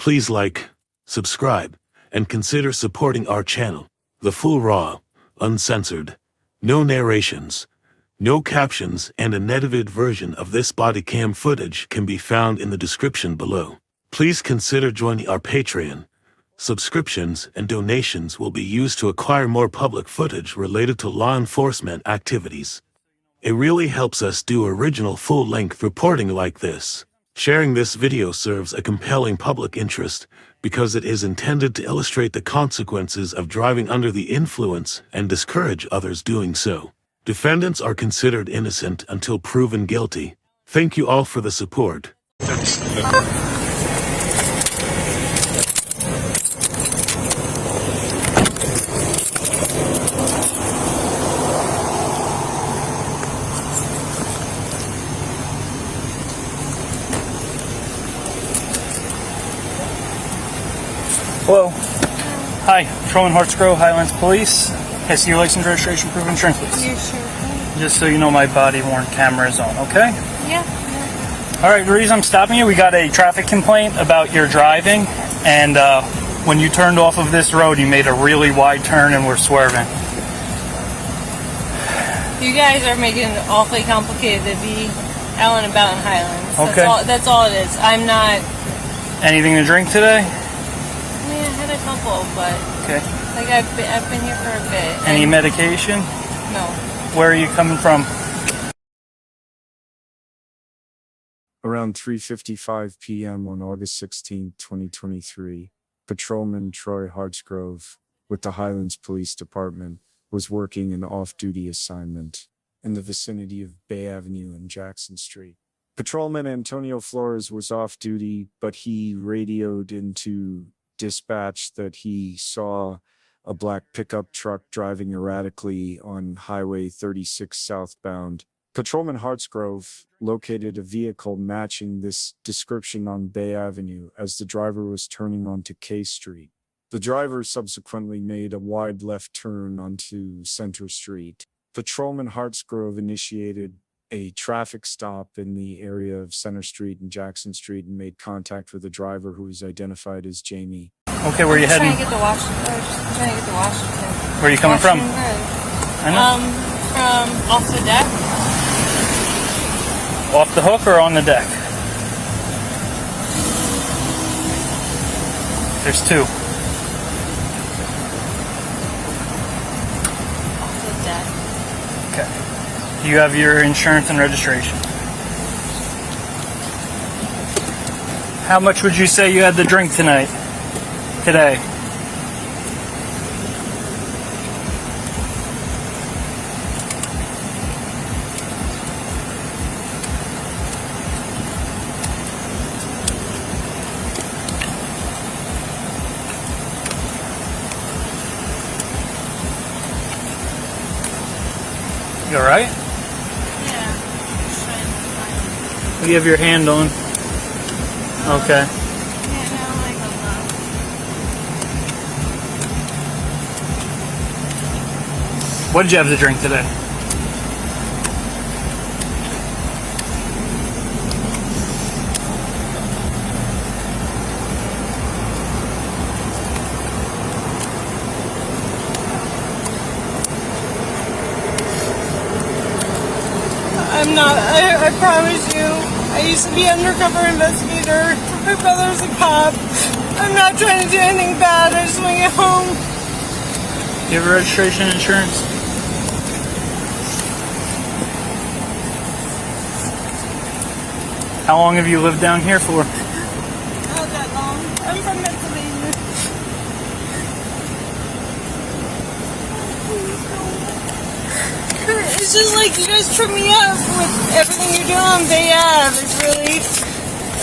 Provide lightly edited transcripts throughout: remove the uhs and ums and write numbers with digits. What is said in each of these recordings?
Please like, subscribe, and consider supporting our channel. The full raw, uncensored, no narrations, no captions, and an edited version of this body cam footage can be found in the description below. Please consider joining our Patreon. Subscriptions and donations will be used to acquire more public footage related to law enforcement activities. It really helps us do original full-length reporting like this. Sharing this video serves a compelling public interest because it is intended to illustrate the consequences of driving under the influence and discourage others doing so. Defendants are considered innocent until proven guilty. Thank you all for the support. Hello. Hi, Patrolman Hartsgrove, Highlands Police. Can I see your license, registration, proof of insurance, please? Yeah, sure. Just so you know, my body-worn camera is on, okay? Yeah. All right, the reason I'm stopping you, we got a traffic complaint about your driving, and when you turned off of this road, you made a really wide turn and were swerving. You guys are making it awfully complicated to be out and about in Highlands. Okay. That's all it is. I'm not... Anything to drink today? I mean, I had a couple, but... Okay. Like, I've been here for a bit. Any medication? No. Where are you coming from? Around 3:55 p.m. on August 16, 2023, Patrolman Troy Hartsgrove with the Highlands Police Department was working an off-duty assignment in the vicinity of Bay Avenue and Jackson Street. Patrolman Antonio Flores was off-duty, but he radioed into dispatch that he saw a black pickup truck driving erratically on Highway 36 southbound. Patrolman Hartsgrove located a vehicle matching this description on Bay Avenue as the driver was turning onto K Street. The driver subsequently made a wide left turn onto Center Street. Patrolman Hartsgrove initiated a traffic stop in the area of Center Street and Jackson Street and made contact with the driver, who was identified as Jamie. Okay, where are you heading? Trying to get to Washington. Where are you coming from? I know. From off the deck. Off the hook or on the deck? There's two. Off the deck. Okay. Do you have your insurance and registration? How much would you say you had to drink today? You alright? Yeah. Just trying to find... What do you have your hand on? Okay. Yeah, no, like a lot. What did you have to drink today? I'm not, I promise you. I used to be an undercover investigator. My brother's a cop. I'm not trying to do anything bad. I just want to get home. Do you have registration and insurance? How long have you lived down here for? Not that long. I'm from Pennsylvania. It's just like you guys trip me up with everything you're doing on Bay Ave. It's really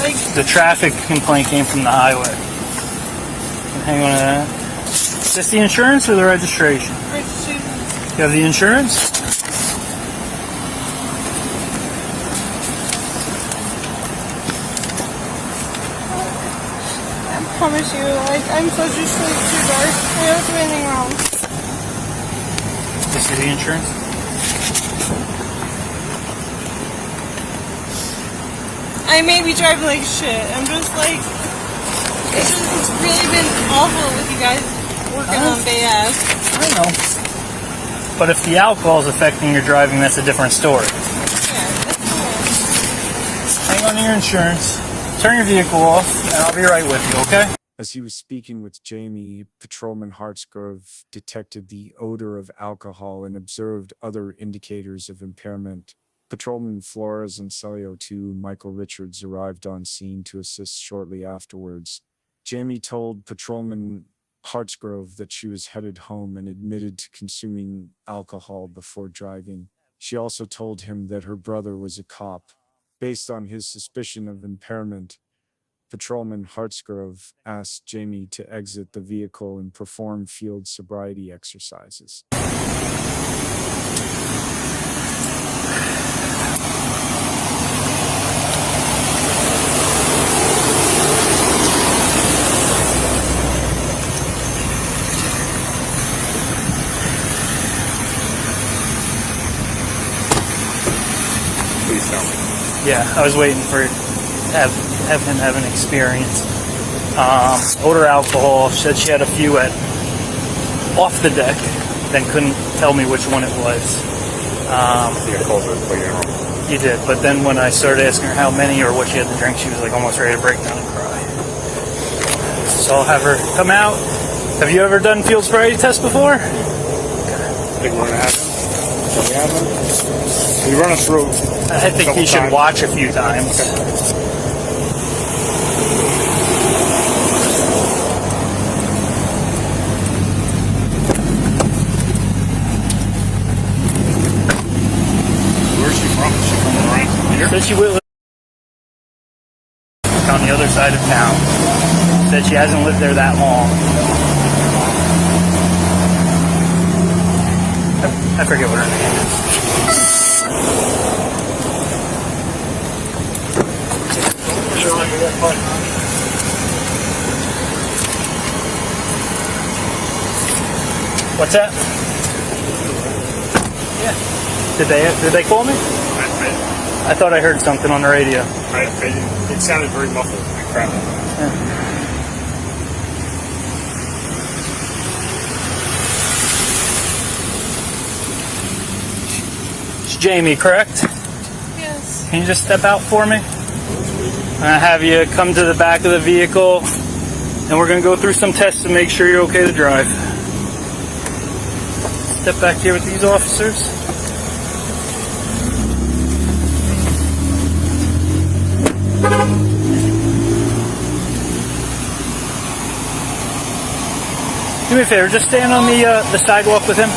like... The traffic complaint came from the highway. Hang on to that. Is this the insurance or the registration? Registration. You have the insurance? I promise you, I'm such a straight shooter. I don't do anything wrong. This is the insurance? I may be driving like shit. I'm just like... It's really been awful with you guys working on BS. I know. But if the alcohol is affecting your driving, that's a different story. Yeah, that's cool. Hang on to your insurance. Turn your vehicle off, and I'll be right with you, okay? As he was speaking with Jamie, Patrolman Hartsgrove detected the odor of alcohol and observed other indicators of impairment. Patrolman Flores and SLEO 2 Michael Richards arrived on scene to assist shortly afterwards. Jamie told Patrolman Hartsgrove that she was headed home and admitted to consuming alcohol before driving. She also told him that her brother was a cop. Based on his suspicion of impairment, Patrolman Hartsgrove asked Jamie to exit the vehicle and perform field sobriety exercises. Please tell me. Yeah, I was waiting for have him have an experience. Odor alcohol, said she had a few off the deck, then couldn't tell me which one it was. You got called it, but you're wrong. You did, but then when I started asking her how many or what she had to drink, she was like almost ready to break down and cry. So I'll have her come out. Have you ever done field sobriety test before? Think we're gonna have him? Shall we have him? We run us through. I think you should times. watch a few times. Where's she from? Is she from around here? Said she will on the other side of town. Said she hasn't lived there that long. I forget what her name is. What's that? Yeah. Did they call me? I thought I heard something on the radio. It sounded very muffled. Like crap. It's Jamie, correct? Yes. Can you just step out for me? I'm gonna have you come to the back of the vehicle, and we're gonna go through some tests to make sure you're okay to drive. Step back here with these officers. Do me a favor, just stand on the sidewalk with him.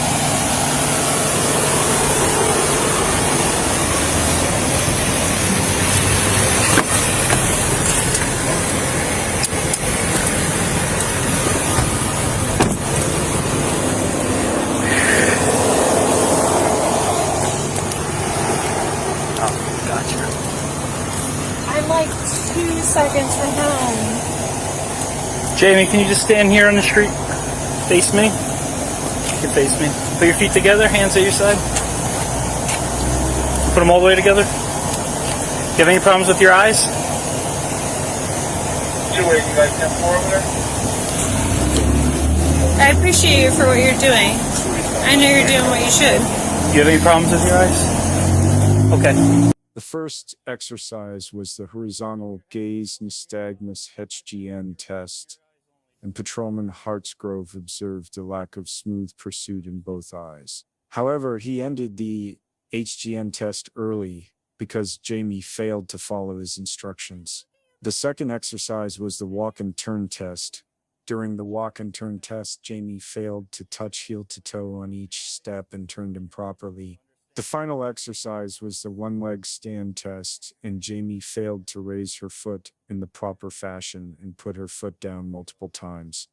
I'm like 2 seconds from home. Jamie, can you just stand here on the street? Face me. You can face me. Put your feet together, hands at your side. Put them all the way together. You have any problems with your eyes? You guys have 4 over there? I appreciate you for what you're doing. I know you're doing what you should. You have any problems with your eyes? Okay. The first exercise was the horizontal gaze nystagmus HGN test, and Patrolman Hartsgrove observed a lack of smooth pursuit in both eyes. However, he ended the HGN test early because Jamie failed to follow his instructions. The second exercise was the walk and turn test. During the walk and turn test, Jamie failed to touch heel to toe on each step and turned improperly. The final exercise was the one-leg stand test, and Jamie failed to raise her foot in the proper fashion and put her foot down multiple times.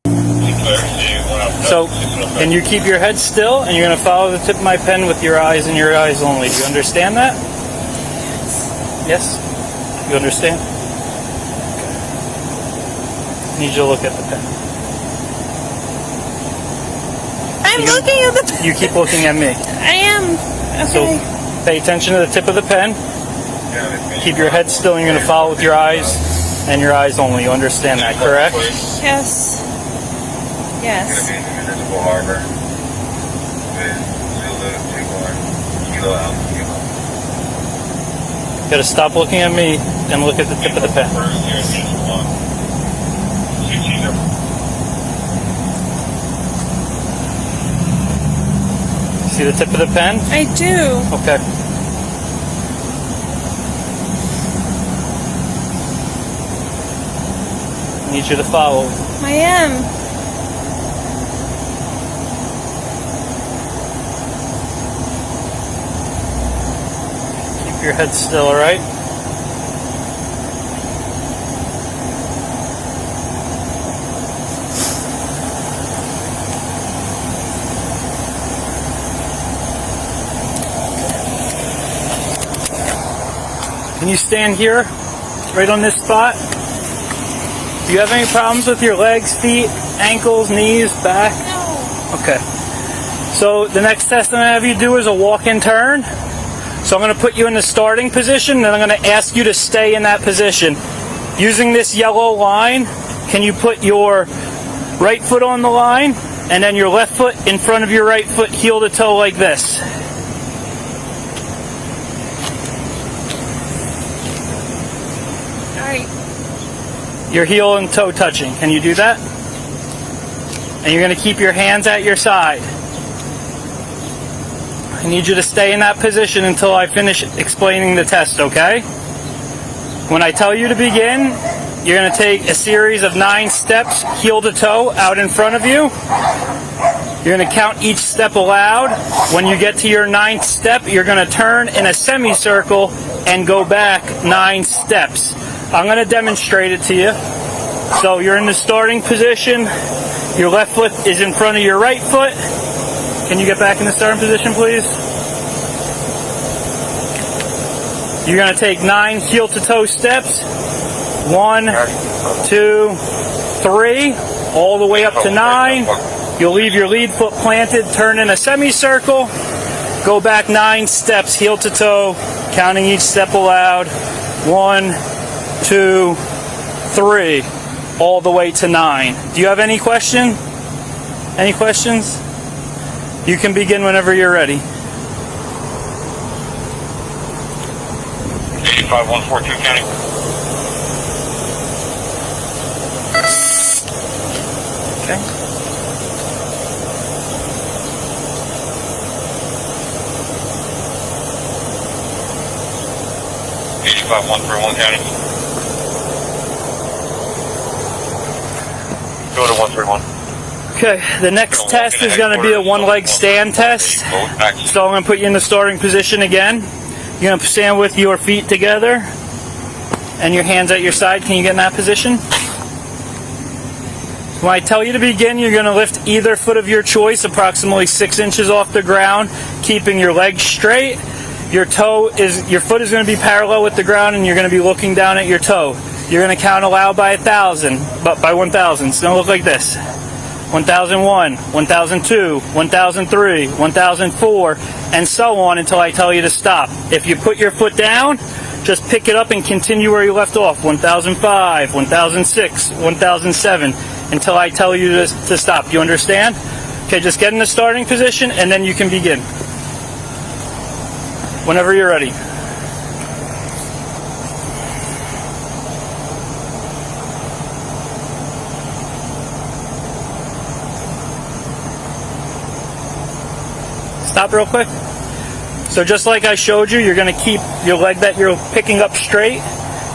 So, can you keep your head still, and you're going to follow the tip of my pen with your eyes and your eyes only. Do you understand that? Yes? You understand? Okay. Need you to look at the pen. I'm looking at the pen. You keep looking at me. I am. Okay. So, pay attention to the tip of the pen. Keep your head still, and you're going to follow with your eyes. And your eyes only, you understand that, correct? Yes. Yes. Gonna be in Municipal Harbor with Zulu 21 Kilo Alpha Kilo. You gotta stop looking at me and look at the tip of the pen. First year, Municipal 1. 60. See the tip of the pen? I do. Okay. I need you to follow. I am. Keep your head still, alright? Can you stand here, right on this spot? Do you have any problems with your legs, feet, ankles, knees, back? No. Okay. So the next test I'm going to have you do is a walk-in turn. So I'm going to put you in the starting position, and I'm going to ask you to stay in that position. Using this yellow line, can you put your right foot on the line, and then your left foot in front of your right foot, heel to toe like this? Your heel and toe touching. Can you do that? And you're going to keep your hands at your side. I need you to stay in that position until I finish explaining the test, okay? When I tell you to begin, you're going to take a series of 9 steps, heel to toe, out in front of you. You're going to count each step aloud. When you get to your 9th step, you're going to turn in a semicircle and go back 9 steps. I'm going to demonstrate it to you. So you're in the starting position. Your left foot is in front of your right foot. Can you get back in the starting position, please? You're going to take 9 heel to toe steps. 1, 2, 3, all the way up to 9. You'll leave your lead foot planted, turn in a semicircle, go back 9 steps, heel to toe, counting each step aloud. 1, 2, 3, all the way to 9. Do you have any question? Any questions? You can begin whenever you're ready. 85142 county. Okay. Five one three one county. Go to 131. Okay, the next test is going to be a one-leg stand test. So I'm going to put you in the starting position again. You're going to stand with your feet together and your hands at your side. Can you get in that position? When I tell you to begin, you're going to lift either foot of your choice approximately 6 inches off the ground, keeping your legs straight. Your foot is going to be parallel with the ground, and you're going to be looking down at your toe. You're going to count aloud by 1,000, but by 1,000. It's going to look like this: 1001, 1002, 1003, 1004, and so on until I tell you to stop. If you put your foot down, just pick it up and continue where you left off. 1005, 1006, 1007, until I tell you to stop. You understand? Okay, just get in the starting position, and then you can begin. Whenever you're ready. Stop real quick. So just like I showed you, you're going to keep your leg that you're picking up straight,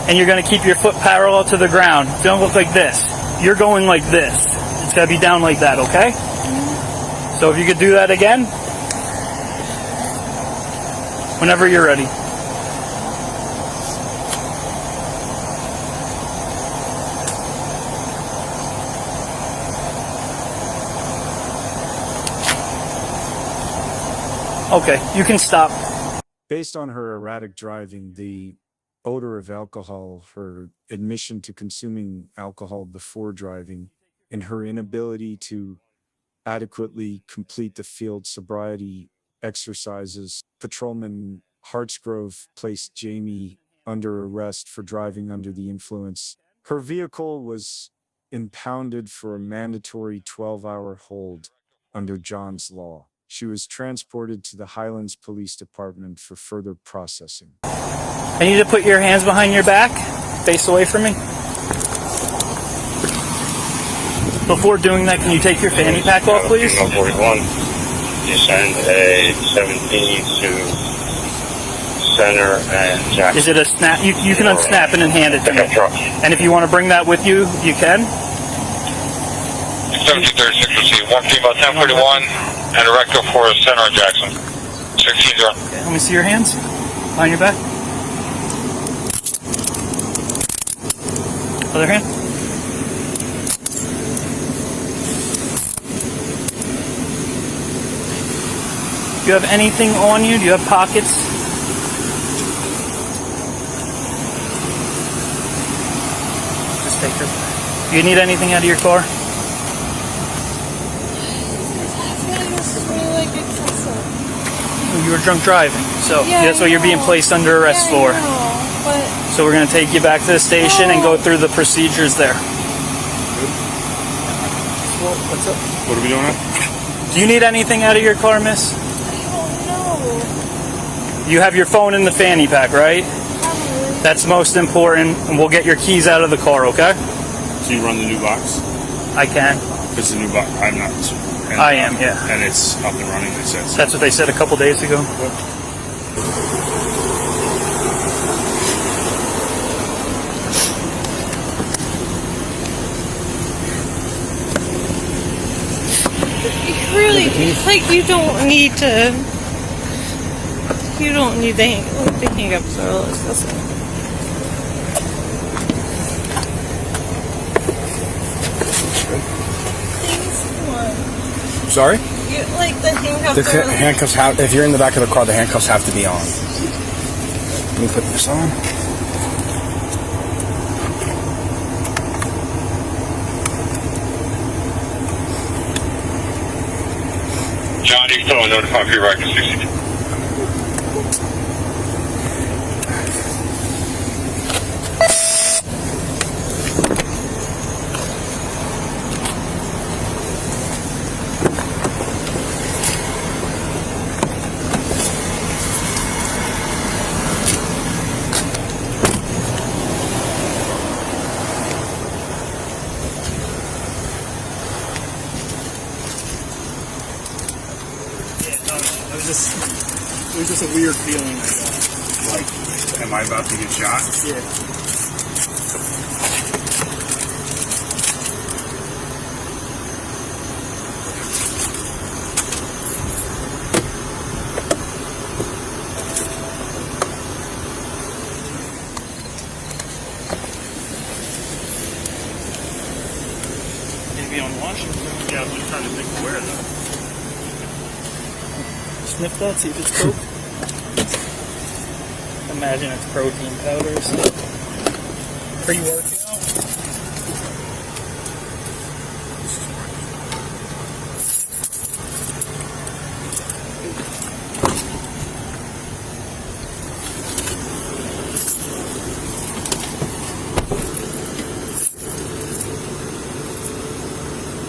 and you're going to keep your foot parallel to the ground. It's going to look like this. You're going like this. It's going to be down like that, okay? So if you could do that again. Whenever you're ready. Okay, you can stop. Based on her erratic driving, the odor of alcohol, her admission to consuming alcohol before driving, and her inability to adequately complete the field sobriety exercises, Patrolman Hartsgrove placed Jamie under arrest for driving under the influence. Her vehicle was impounded for a mandatory 12-hour hold under John's Law. She was transported to the Highlands Police Department for further processing. I need to put your hands behind your back, face away from me. Before doing that, can you take your fanny pack off, please? 41. You send a 17 to Center and Jackson. Is it a snap? You can unsnap it and hand it to me. And if you want to bring that with you, you can. 1736 received. 1 female 1041 and a rectal for Center and Jackson. 16-0. Okay, let me see your hands behind your back. Other hand. Do you have anything on you? Do you have pockets? Just take your... Do you need anything out of your car? You were drunk driving, so that's what you're being placed under arrest for. So we're going to take you back to the station and go through the procedures there. Well, what's up? What are we doing now? Do you need anything out of your car, miss? You have your phone in the fanny pack, right? That's most important, and we'll get your keys out of the car, okay? So you run the new box? I can. It's a new box. I'm not. And, I am, yeah. And it's up and running, they said. So. That's what they said a couple days ago. Yep. Really, like, you don't need to. You don't need the handcuffs. So listen. Sorry? You, like the handcuffs. The handcuffs have. If you're in the back of the car, the handcuffs have to be on. Let me put this on. John, you still notify for your record 62. It was just a weird feeling I got. Like, am I about to get shot? Yeah. Maybe on Washington. Yeah, I'm just trying to think where though. Sniff that, see if it's coke. Imagine it's protein powder or something. Pre-workout.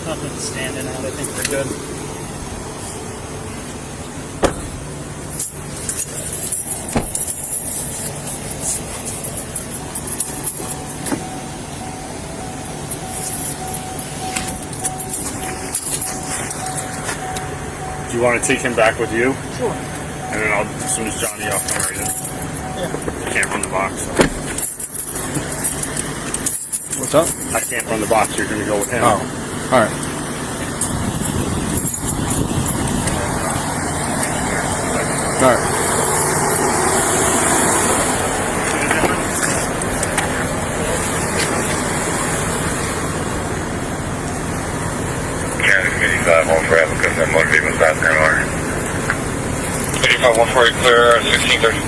Nothing's standing out, I think we're good. Do you want to take him back with you? Sure. And then as soon as Johnny, I'll come right in. Yeah. I can't run the box. So. What's up? I can't run the box. You're going to go with him. Oh, all right. All right. Yeah, 85-148 because that motor vehicle South Carolina. 85-148 clear, 1630.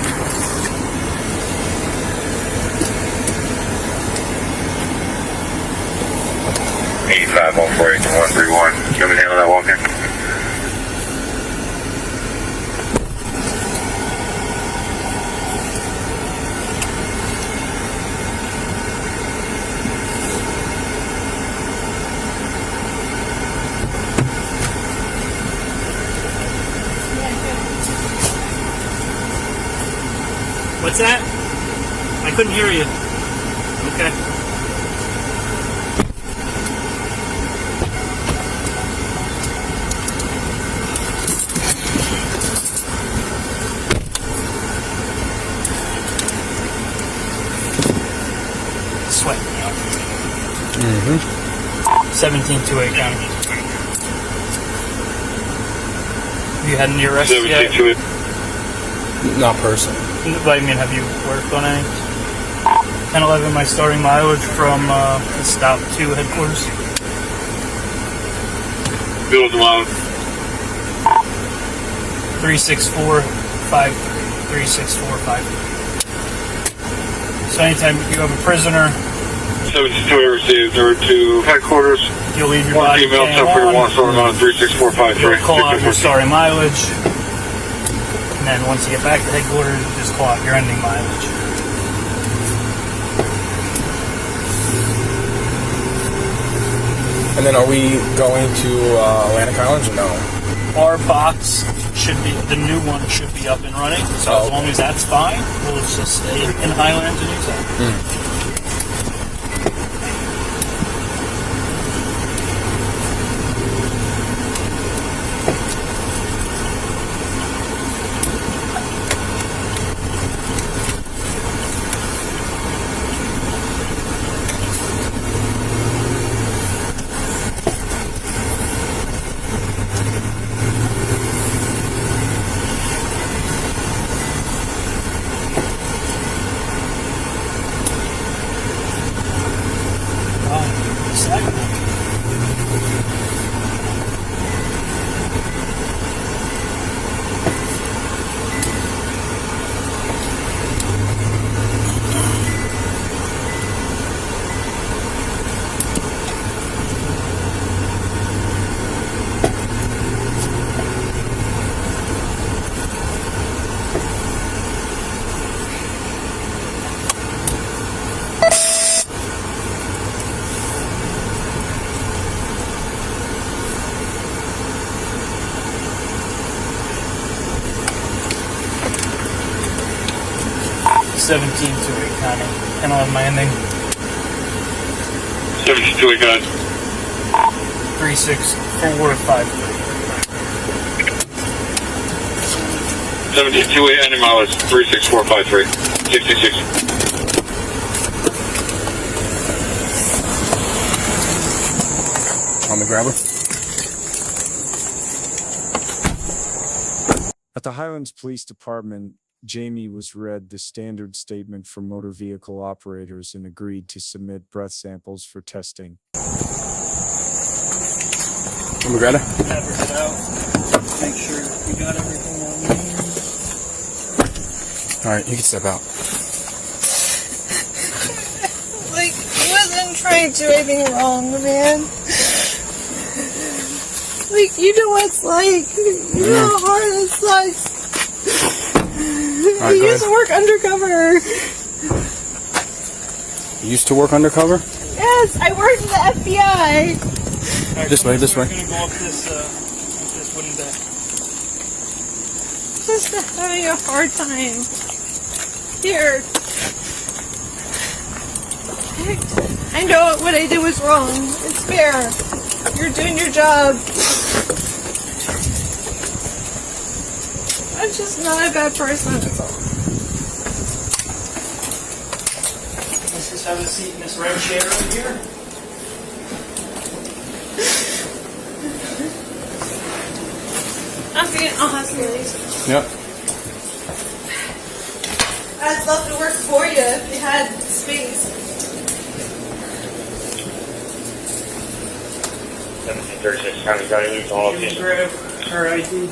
Eighty-five 148 to 131. You want me to handle that walk in? What's that? I couldn't hear you. Okay. Sweat. 17-2-8 County. Have you had any arrests yet? 17-2-8. Not personally. But I mean, have you worked on any? 10-11, my starting mileage from the Stop 2 headquarters. Bill the mileage. 36453. 36453. So anytime you have a prisoner, 72 received over to headquarters. you'll leave your One body female, cam so for on. one, starting on 36453. You'll call out your starting mileage, and then once you get back to headquarters, you just call out your ending mileage. And then are we going to Atlantic Highlands or no? Our box should be, the new one should be up and running, so as long as that's fine, we'll just stay in Highlands and use that. County. And I'll have my ending. 72 guys. 36453. 72 ending mileage 36453. 66. On the grabber? At the Highlands Police Department, Jamie was read the standard statement for motor vehicle operators and agreed to submit breath samples for testing. Miranda? Average it out. Make sure you got everything on there. Alright, you can step out. Like, I wasn't trying to do anything wrong, man. Like, you know what it's like. You know how hard it sucks. I used to work undercover. You used to work undercover? Yes, I worked for the FBI. Right, This way, this way. We're gonna go up this wooden deck. Just having a hard time. Here. I know what I did was wrong. It's fair. You're doing your job. I'm just not a bad person. Let's just have a seat in this red chair right here. I'm being honest. Yep. I'd love to work for you if you had space. 1736 County County News on Can you grab her ID?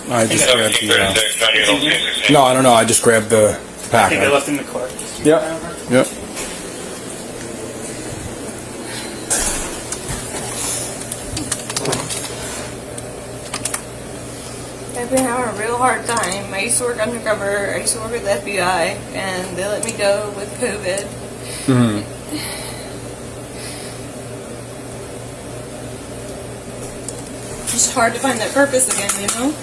I just grabbed the... 1736 County News 16. No, I don't know. I just grabbed the I pack. think I left in the car. Yep. Yep. I've been having a real hard time. I used to work undercover. I used to work with the FBI, and they let me go with COVID. Mm-hmm. It's just hard to find that purpose again, you know?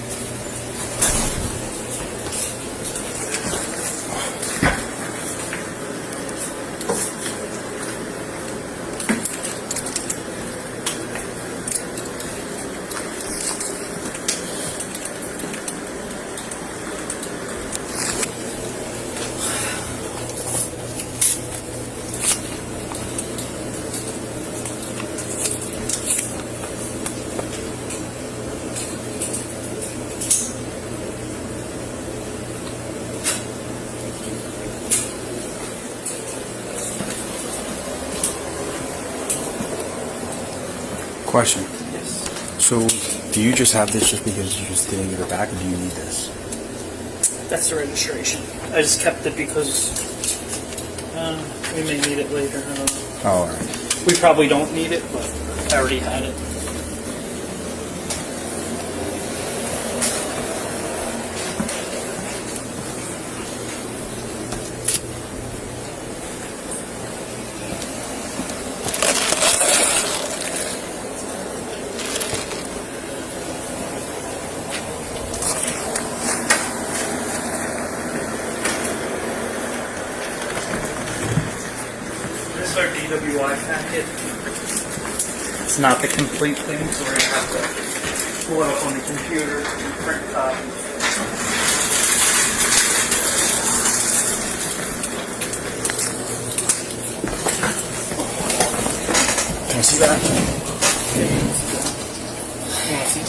Question. Yes. So, do you just have this just because you just didn't give it back, or do you need this? That's the registration. I just kept it because we may need it later. I don't know. Oh, all right. We probably don't need it, but I already had it. This is our DWI packet. It's not the complete thing, so we're going to have to pull it up on the computer and print copies. Can I see that? You want to see?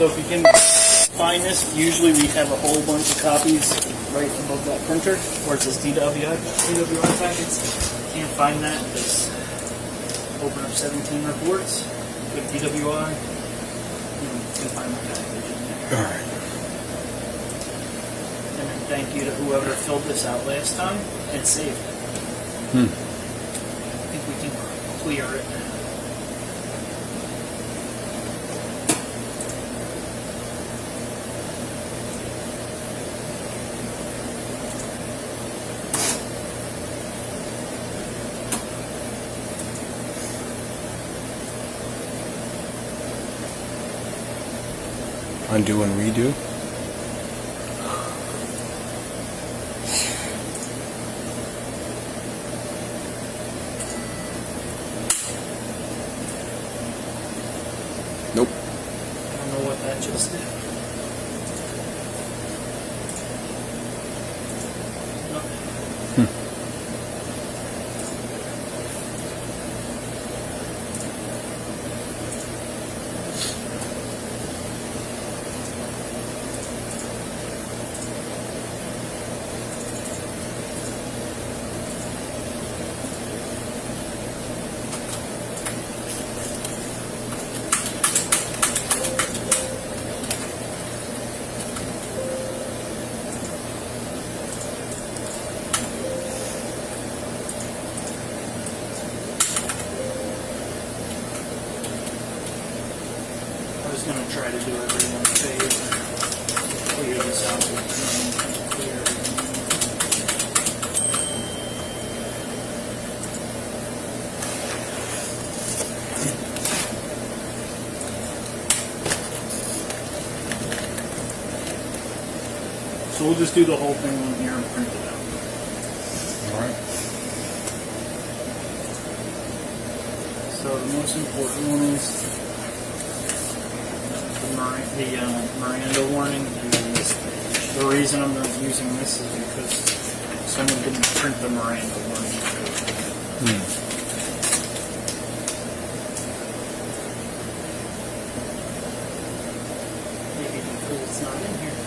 So if you can find this, usually we have a whole bunch of copies right above that printer where it says DWI packets. If you can't find that, just open up 17 reports with DWI. You can find the package in there. All right. And then thank you to whoever filled this out last time and saved it. I think we can clear it now. Undo and redo. Nope. I don't know what that just did. Nothing. I was going to try to do every one page and clear this out and clear everything. So we'll just do the whole thing on here and print it out. All right. So the most important one is the Miranda warning and then this page. The reason I'm not using this is because someone didn't print the Miranda warning. Maybe because it's not in here.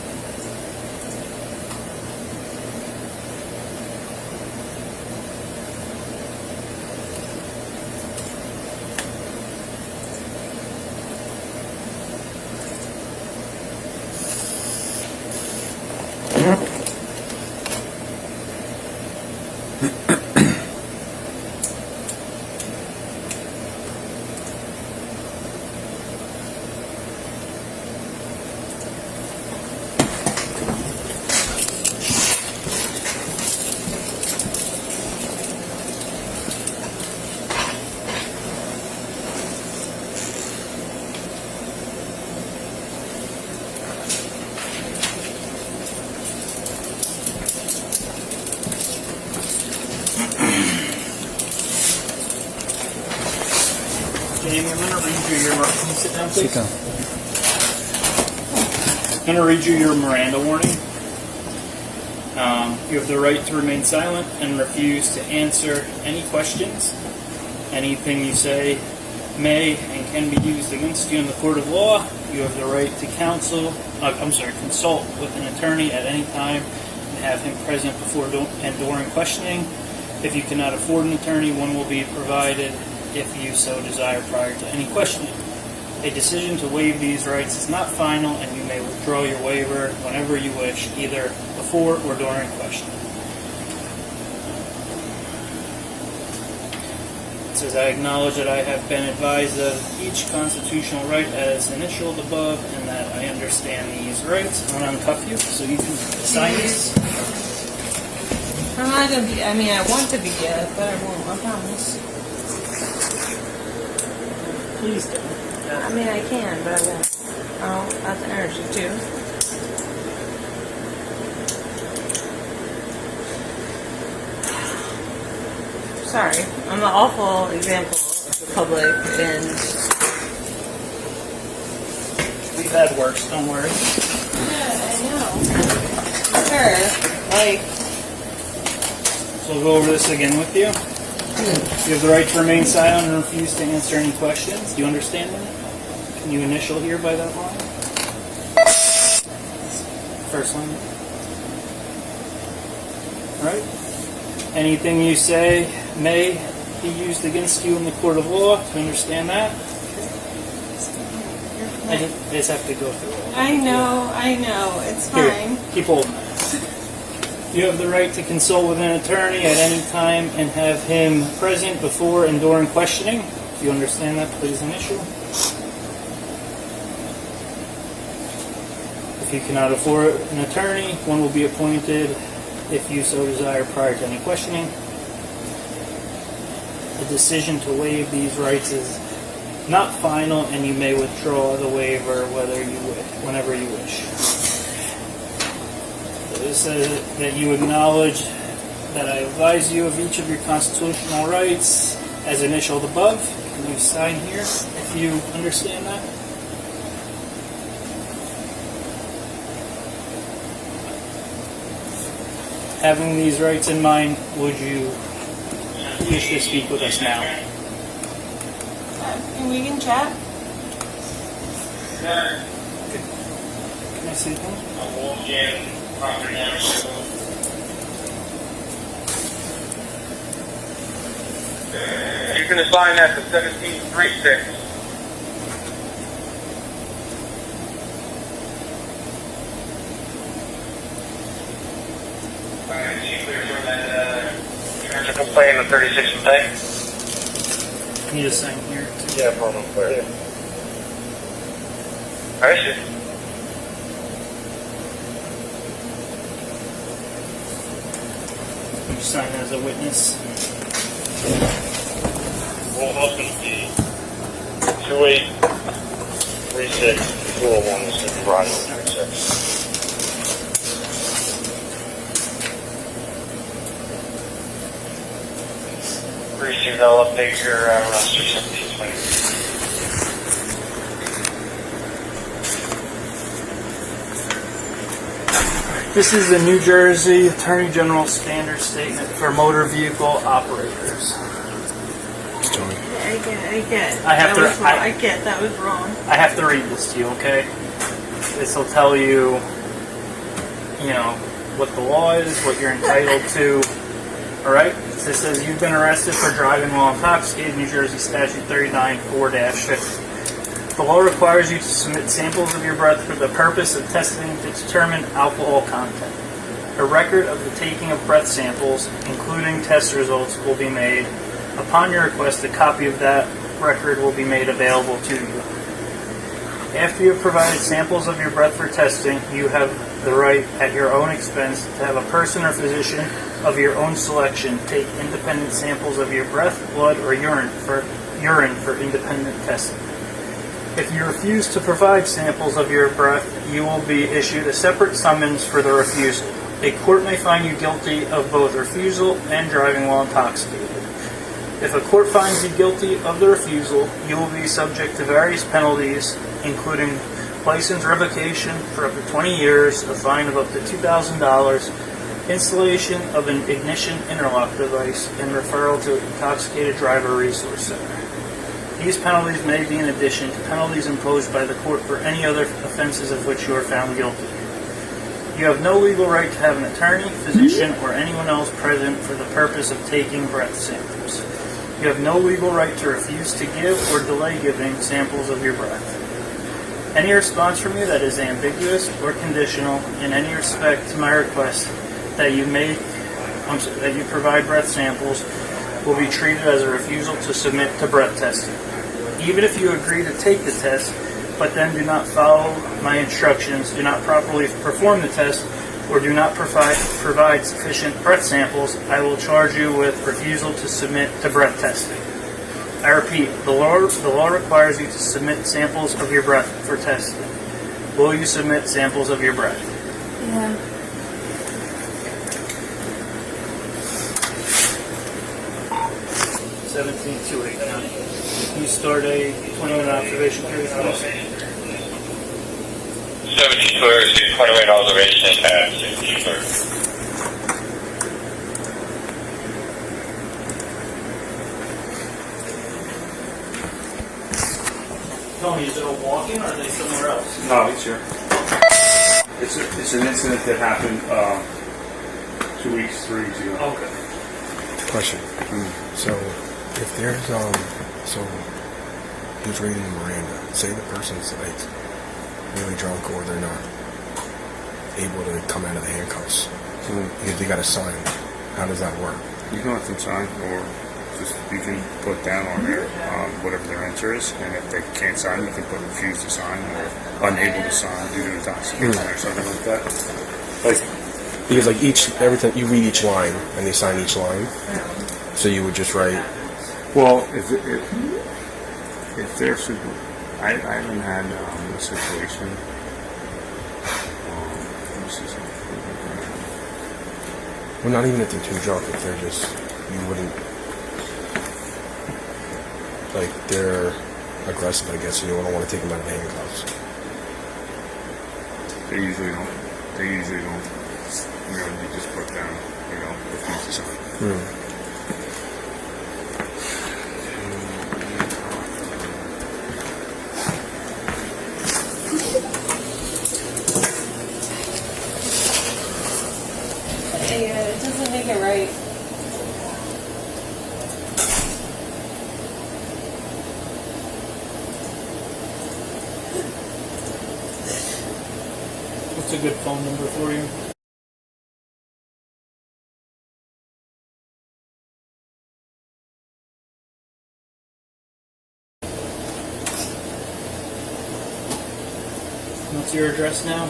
Jamie, I'm going to read you your... Can you sit down, please? Sit down. I'm going to read you your Miranda warning. You have the right to remain silent and refuse to answer any questions. Anything you say may and can be used against you in the court of law. You have the right to consult with an attorney at any time and have him present before and during questioning. If you cannot afford an attorney, one will be provided if you so desire prior to any questioning. A decision to waive these rights is not final, and you may withdraw your waiver whenever you wish, either before or during questioning. It says, I acknowledge that I have been advised of each constitutional right as initialed above, and that I understand these rights. I'm going to uncuff you so you can sign this. I'm not gonna be, I mean, I want to be good, but I won't, I promise. Please don't. I mean, I can, but I won't. Oh, that's energy too. Sorry, I'm an awful example of the public, and We've had worse, don't worry. yeah, I know. Sure, like, So we'll go over this again with you. You have the right to remain silent and refuse to answer any questions. Do you understand that? Can you initial here by that line? First line. Right? Anything you say may be used against you in the court of law. Do you understand that? I just have to go through it. I know, it's Here, fine. keep holding that. You have the right to consult with an attorney at any time and have him present before and during questioning. If you understand that, please initial. If you cannot afford an attorney, one will be appointed if you so desire prior to any questioning. The decision to waive these rights is not final, and you may withdraw the waiver whenever you wish. It says that you acknowledge that I advise you of each of your constitutional rights as initialed above. Can you sign here if you understand that? Having these rights in mind, would you wish to speak with us now? And we can chat. Can I see them? You can assign that to 1736. You're complaining of 36 and pay? Can you just sign here? Yeah, problem clear. Alright, sir. Can you sign as a witness? Well, that's going to be 2836 201 is going to be right on there, sir. Received, I'll update your roster 1720. This is the New Jersey Attorney General Standard Statement for Motor Vehicle Operators. I get. I have that to- was wrong. I get that was wrong. I have to read this to you, okay? This will tell you, what the law is, what you're entitled to. Alright? This says you've been arrested for driving while intoxicated, New Jersey Statute 39-4-50. The law requires you to submit samples of your breath for the purpose of testing to determine alcohol content. A record of the taking of breath samples, including test results, will be made. Upon your request, a copy of that record will be made available to you. After you have provided samples of your breath for testing, you have the right, at your own expense, to have a person or physician of your own selection take independent samples of your breath, blood, or urine for independent testing. If you refuse to provide samples of your breath, you will be issued a separate summons for the refusal. A court may find you guilty of both refusal and driving while intoxicated. If a court finds you guilty of the refusal, you will be subject to various penalties, including license revocation for up to 20 years, a fine of up to $2,000, installation of an ignition interlock device, and referral to an intoxicated driver resource center. These penalties may be in addition to penalties imposed by the court for any other offenses of which you are found guilty. You have no legal right to have an attorney, physician, or anyone else present for the purpose of taking breath samples. You have no legal right to refuse to give or delay giving samples of your breath. Any response from you that is ambiguous or conditional in any respect to my request that you provide breath samples will be treated as a refusal to submit to breath testing. Even if you agree to take the test, but then do not follow my instructions, do not properly perform the test, or do not provide sufficient breath samples, I will charge you with refusal to submit to breath testing. I repeat, the law requires you to submit samples of your breath for testing. Will you submit samples of your breath? Yeah. Can you start a 20-minute observation period for us? 72 20-minute observation at 62. Tell me, is it all walking or are they somewhere else? No, he's here. It's an incident that happened 3 weeks ago. Okay. Question. So, if there's so he was reading Miranda. Say the person's like really drunk or they're not able to come out of the handcuffs because they got a sign. How does that work? You can let them sign, or just you can put down on there whatever their answer is, and if they can't sign, you can put refuse to sign or unable to sign due to intoxication or something like that. Like, Because like everything you read each line and they sign each line, so you would just write. well, if there's, I haven't had a situation. Let me see something. Well, not even if they're too drunk. If they're just, you wouldn't like they're aggressive, I guess, and you don't want to take them out of handcuffs. They usually don't. You just put down, refuse to sign. Yeah, it doesn't make it right. What's a good phone number for you? What's your address now?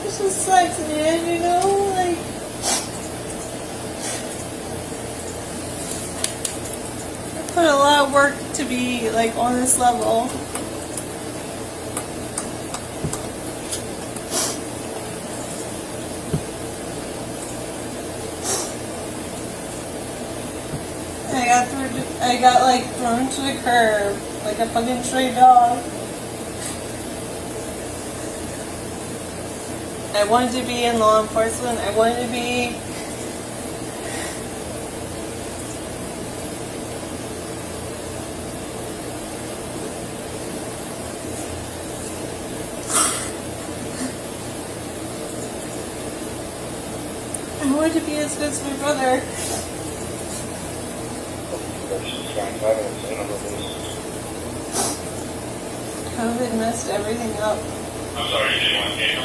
This just sucks, man, like... I put a lot of work to be, like, on this level. I got like thrown to the curb like a fucking stray dog. I wanted to be in law enforcement. I wanted to be as good as my brother. COVID messed everything up. I'm sorry, you didn't want to pay her?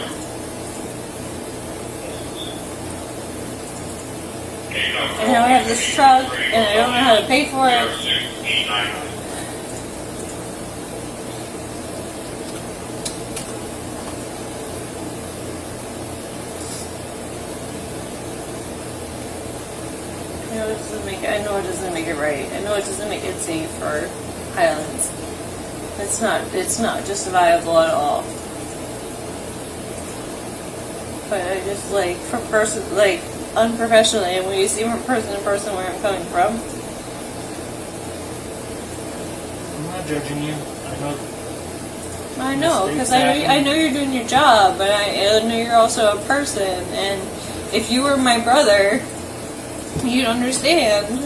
And now I have this truck, and I don't know how to pay for it. it doesn't make it. I know it doesn't make it right. I know it doesn't make it safe for Highlands. It's not justifiable at all. But I just like from person like unprofessionally, and when you see from person to person where I'm coming from. I'm not judging you. I know, because I know you're doing your job, but I know you're also a person, and if you were my brother, you'd understand.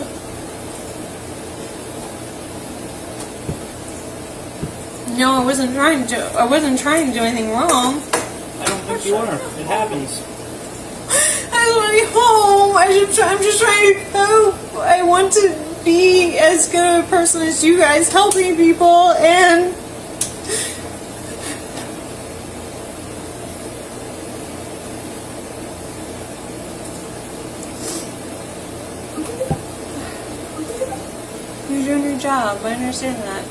No, I wasn't trying to do anything wrong. I don't think you are. It happens. I just want to be home. I'm just trying to cope. I want to be as good a person as you guys, helping people, and you're doing your job. I understand that.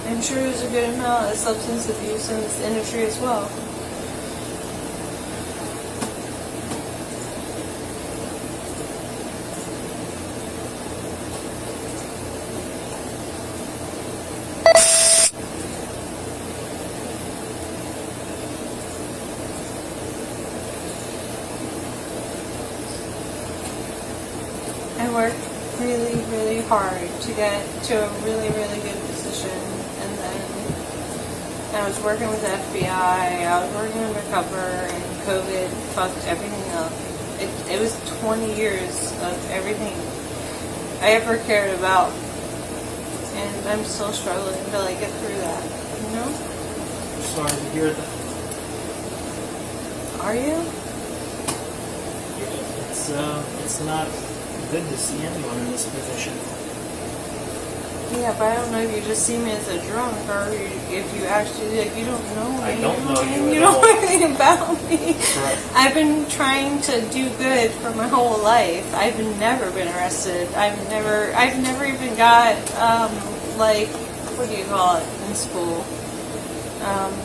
I'm sure there's a good amount of substance abuse in this industry as well. I worked really, really hard to get to a really, really good position. And then I was working with the FBI, I was working undercover, and COVID fucked everything up. It was 20 years of everything I ever cared about. And I'm still struggling to like get through that, you know? Sorry to hear that. Are you? It's not good to see anyone in this position. Yeah, but I don't know if you just see me as a drunk or if you actually, like, you don't know me. I don't know you You at don't all. know anything about me. Correct. I've been trying to do good for my whole life. I've never been arrested. I've never even got, like, what do you call it in school?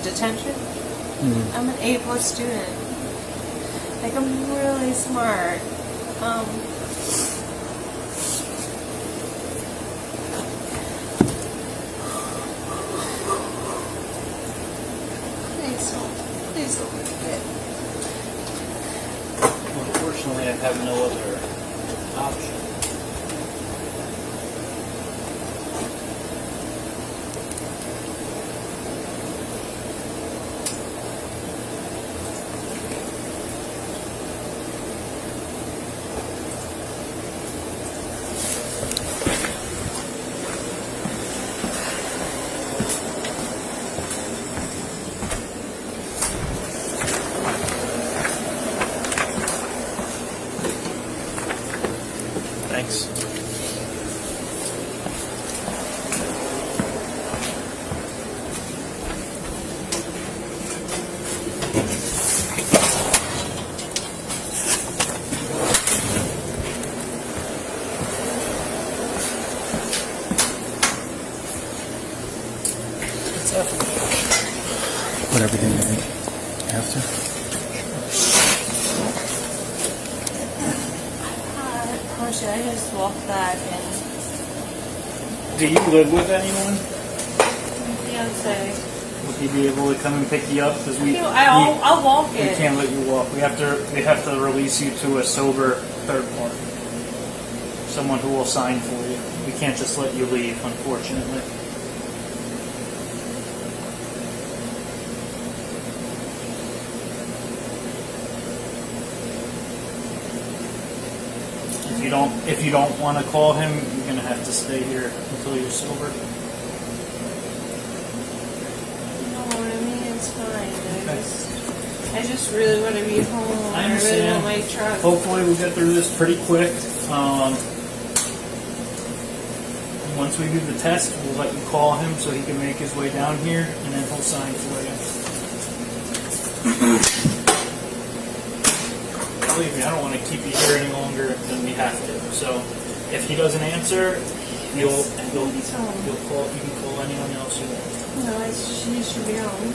Detention? Mm-hmm. I'm an A+ student. Like, I'm really smart. Please don't forget. Well, unfortunately, I have no other option. Thanks. Put everything in after. Should I just walk back and Do you live with anyone? fiance? Would he be able to come and pick you up? Because I'll walk we it. can't let you walk. We have to release you to a sober third party. Someone who will sign for you. We can't just let you leave, unfortunately. If you don't want to call him, you're gonna have to stay here until you're sober. No, I mean it's fine. I just really want to be home. I really understand. want my truck. Hopefully we get through this pretty quick. Once we do the test, we'll let you call him so he can make his way down here, and then he'll sign for you. Believe me, I don't want to keep you here any longer than we have to. So if he doesn't answer, You'll He's home. you can call anyone else you want. No, she should be home.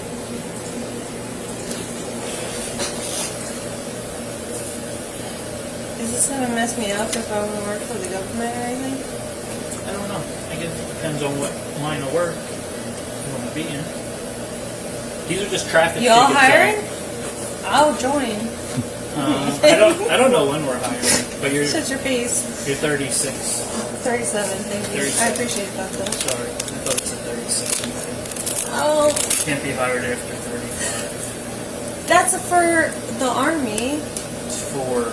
Is this gonna mess me up if I want to work for the government or anything? I don't know. I guess it depends on what line of work you want to be in. These are just traffic Y'all tickets. hiring? I'll join. I don't know when we're hiring, but you're Shut your face. 36. 37, thank you. 37. I appreciate that though. Sorry, I thought it said 36. Oh, Can't be hired after 35. that's for the army. It's for,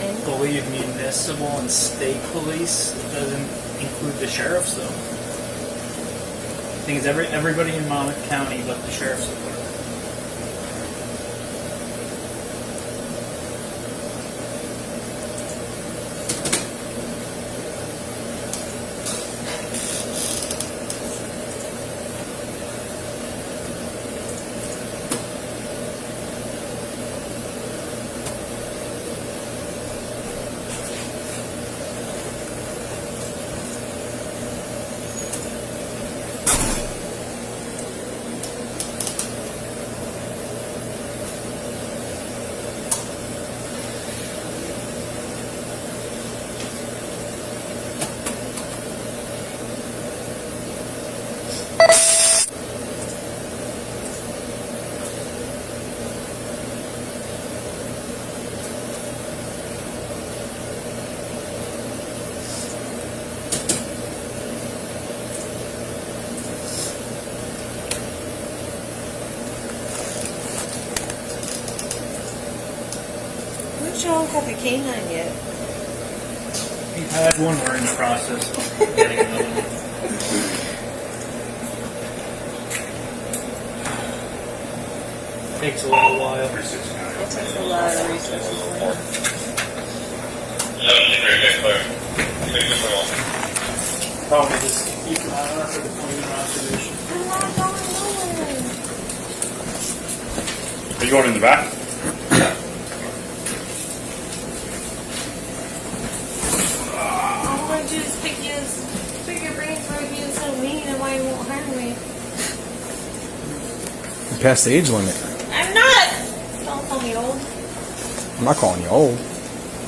I believe, municipal and state police. It doesn't include the sheriffs, though. I think it's everybody in Monmouth County but the sheriff's department. Don't have a canine yet. We've had one. We're in the process of getting another one. Takes a little while. It takes a lot of resources. Probably just keep an eye on it for the point of observation. I'm not going nowhere. Are you going in the back? All I want to do is pick your brain for being so mean and why you won't hire me. You passed the age limit. I'm not! Don't call me old. I'm not calling you old.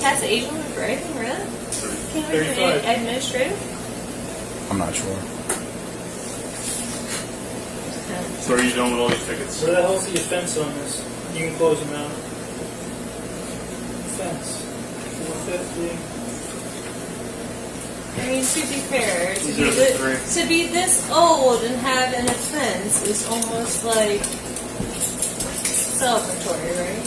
Past the age limit for anything, really? Can we do 35. an administrative? I'm not sure. So are you done with all these tickets? So the hell's the offense on this? You can close them out. Offense. 450. I mean, to be fair, These are the three. to be this old and have an offense is almost like celebratory, right?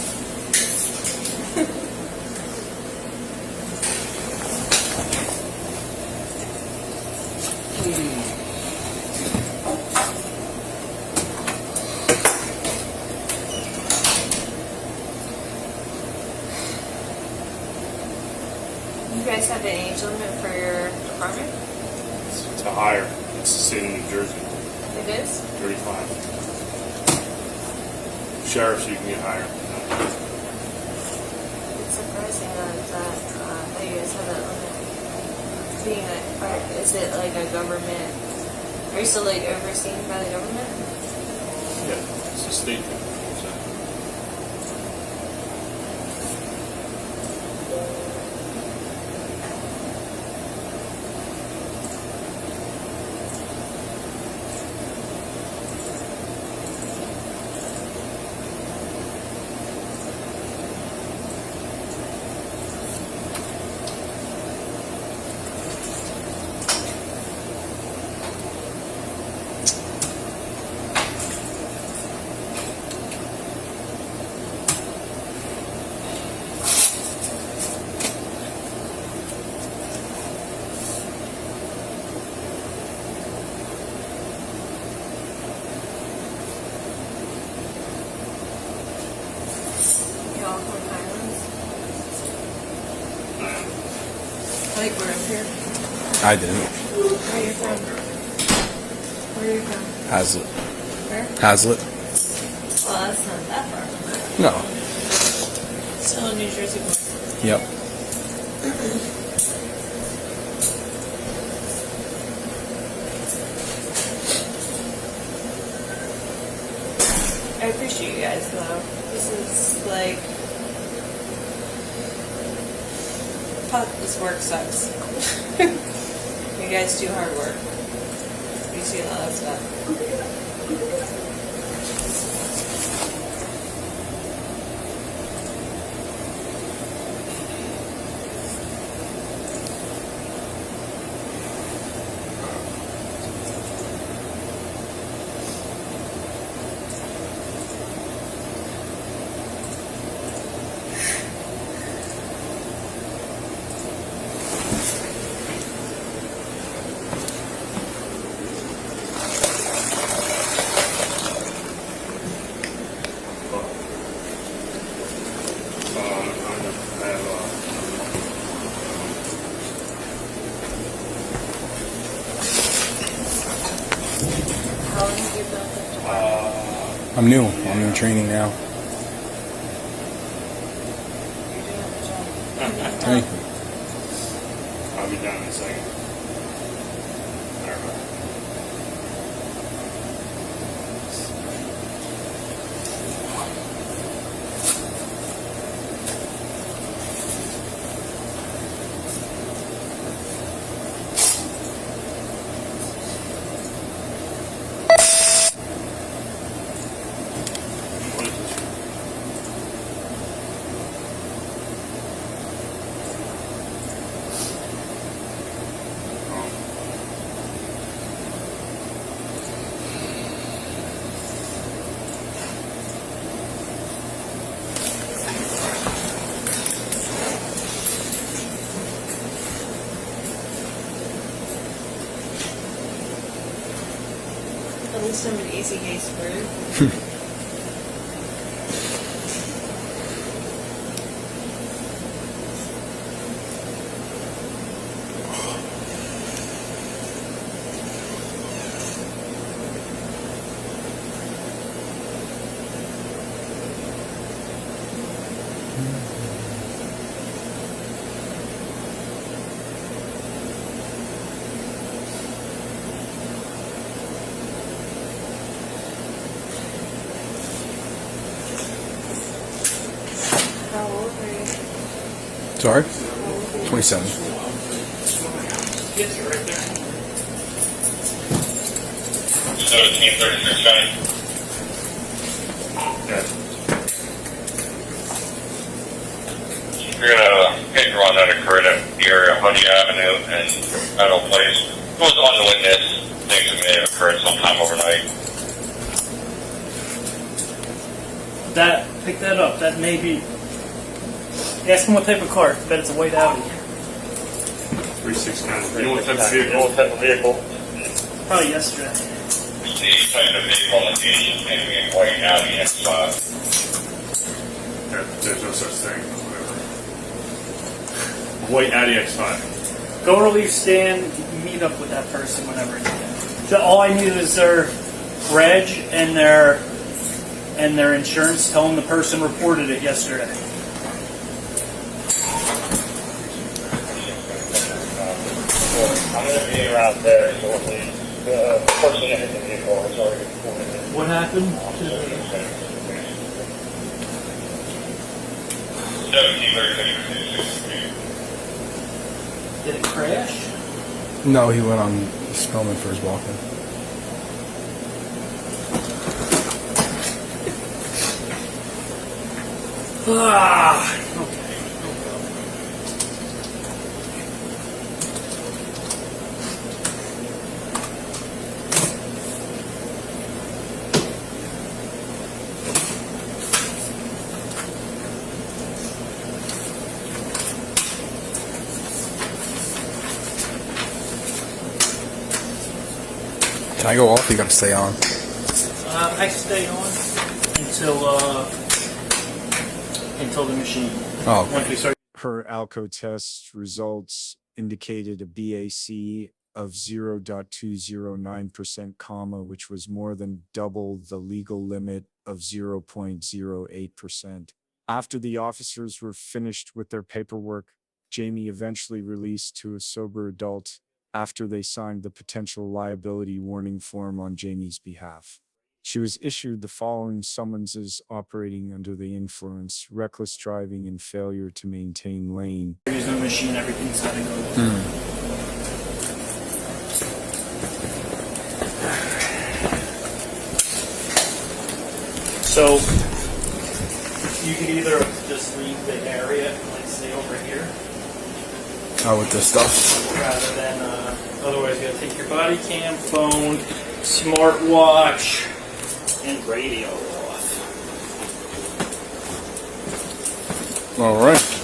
You guys have an age limit for your department? It's a higher. It's the state of New Jersey. It is? 35. Sheriffs, you can get higher. It's surprising that you guys have that limit. Is it like a government? Are you still like overseen by the government? Yeah, it's a state thing. Y'all from Highlands? Like we're up here. I didn't. Where are you from? Where are you from? Hazlitt. Where? Hazlitt? Well, that's not that far from that. No. Still in New Jersey. Yep. you guys though. This is like, this work sucks. You guys do hard work. You see a lot of stuff. How long have you been at the department? I'm new. I'm in training now. You're doing a good job. Thank you. I'll be done in a second. All right. What is this? At least I'm an easy case for it. How old are you? Sorry? 27. Yes, right there. 1736 Johnny. You're gonna hit and run that occurred at the area of Honey Avenue and Meadow Place. It was on the witness. Things that may have occurred sometime overnight. Pick that up. That may be. Ask him what type of car. I bet it's a white Audi. 3610. You know what type of You know vehicle? what type of vehicle? Probably yesterday. The type of vehicle on the scene is maybe a white Audi X5. There's no such thing. Whatever. White Audi X5. Go relief stand. Meet up with that person whenever you can. So all I need is their reg and their insurance. Tell them the person reported it yesterday. I'm going to be around there shortly. The person that hit the vehicle has already reported it. What happened? 1736. Did it crash? No, he went on Spellman for his walk-in. Ah. Okay. Can I go off? You gotta stay on. I stay on until the machine. Oh, okay. Once we start. Her ALCO test results indicated a BAC of 0.209%, comma, which was more than double the legal limit of 0.08%. After the officers were finished with their paperwork, Jamie eventually released to a sober adult after they signed the potential liability warning form on Jamie's behalf. She was issued the following summonses: operating under the influence, reckless driving, and failure to maintain lane. Using the machine, everything's got to go. So you could either just leave the area and like stay over here, With this stuff. rather than otherwise you gotta take your body cam, phone, smartwatch, and radio off. All right.